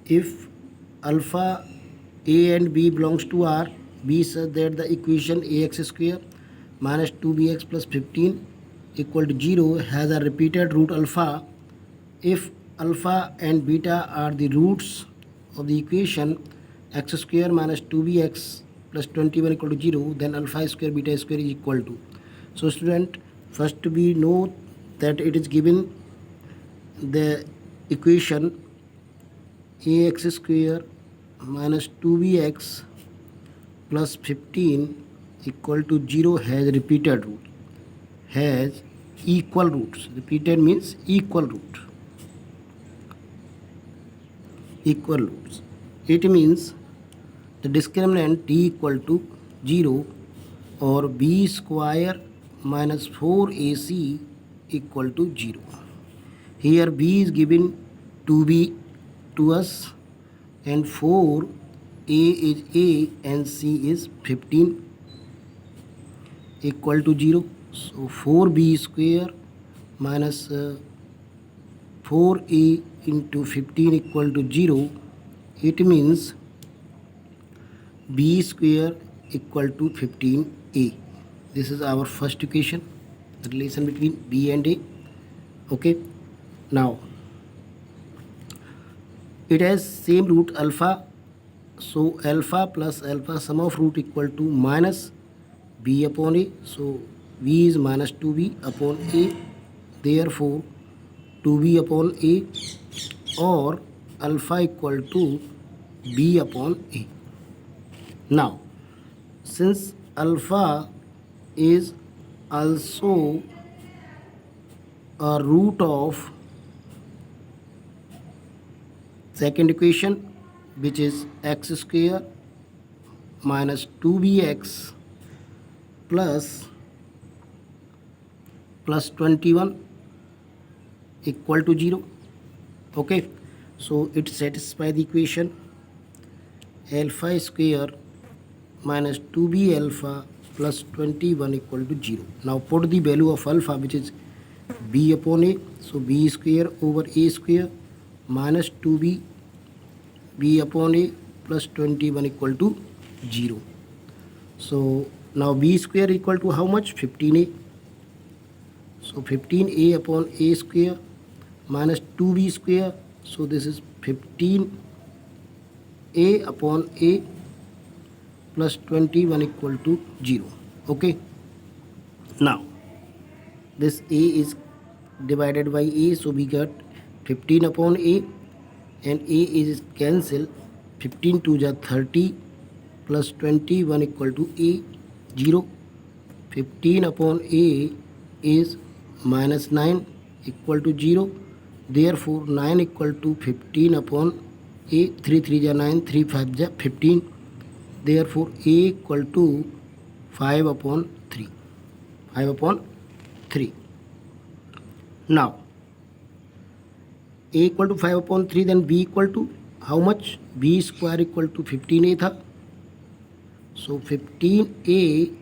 If alpha a and b belongs to R, be such that the equation ax square minus 2bx plus 15 equal to 0 has a repeated root alpha. If alpha and beta are the roots of the equation x square minus 2bx plus 21 equal to 0, then alpha square beta square is equal to. So student, first we know that it is given the equation ax square minus 2bx plus 15 equal to 0 has repeated root, has equal roots. Repeated means equal root. Equal roots. It means the discriminant t equal to 0 or b square minus 4ac equal to 0. Here b is given to be to us and 4 a is a and c is 15 equal to 0. So 4b square minus 4a into 15 equal to 0. It means b square equal to 15a. This is our first equation, the relation between b and a. Okay, now it has same root alpha, so alpha plus alpha sum of root equal to minus b upon a. So v is minus 2b upon a, therefore 2b upon a or alpha equal to b upon a. Now since alpha is also a root of second equation, which is x square minus 2bx plus 21 equal to 0. Okay, so it satisfies the equation alpha square minus 2b alpha plus 21 equal to 0. Now put the value of alpha, which is b upon a. So b square over a square minus 2b b upon a plus 21 equal to 0. So now b square equal to how much? 15a. So 15a upon a square minus 2b square. So this is 15a upon a plus 21 equal to 0. Okay, now this a is divided by a, so we got 15 upon a and a is cancel. 15 to the 30 plus 21 equal to a 0. 15 upon a is minus 9 equal to 0, therefore 9 equal to 15 upon a. 3 3 is 9, 3 5 is 15, therefore a equal to 5 upon 3. 5 upon 3. Now a equal to 5 upon 3, then b equal to how much? B square equal to 15a tha. So 15a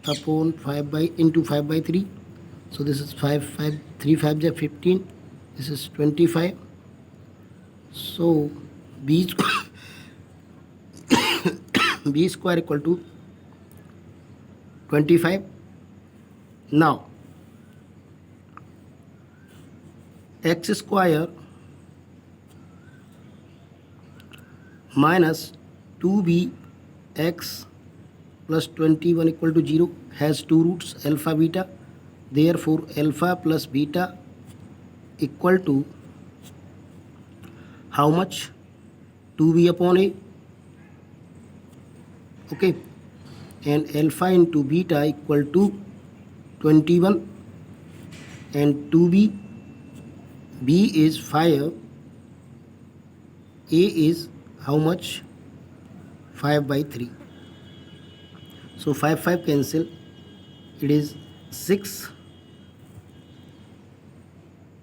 upon 5 by into 5 by 3. So this is 5 5 3 5 is 15. This is 25. So b b square equal to 25. Now x square minus 2bx plus 21 equal to 0 has two roots alpha beta, therefore alpha plus beta equal to how much? 2b upon a. Okay, and alpha into beta equal to 21 and 2b. B is 5, a is how much? 5 by 3. So 5 5 cancel, it is 6.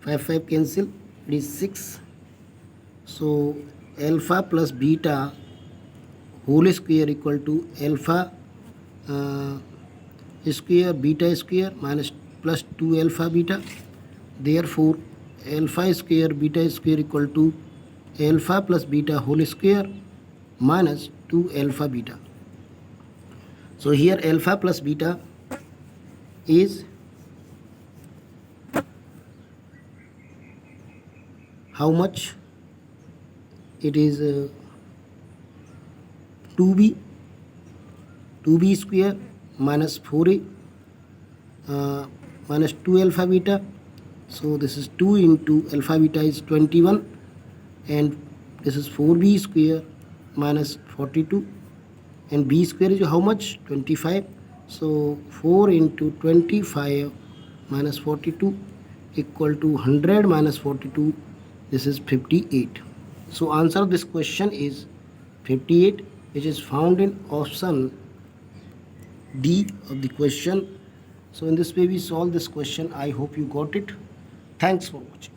5 5 cancel, it is 6. So alpha plus beta whole square equal to alpha square beta square minus plus 2 alpha beta, therefore alpha square beta square equal to alpha plus beta whole square minus 2 alpha beta. So here alpha plus beta is how much? It is 2b square minus 4a minus 2 alpha beta. So this is 2 into alpha beta is 21, and this is 4b square minus 42, and b square is how much? 25. So 4 into 25 minus 42 equal to 100 minus 42. This is 58. So answer of this question is 58, which is found in option D of the question. So in this way we solve this question. I hope you got it. Thanks for watching.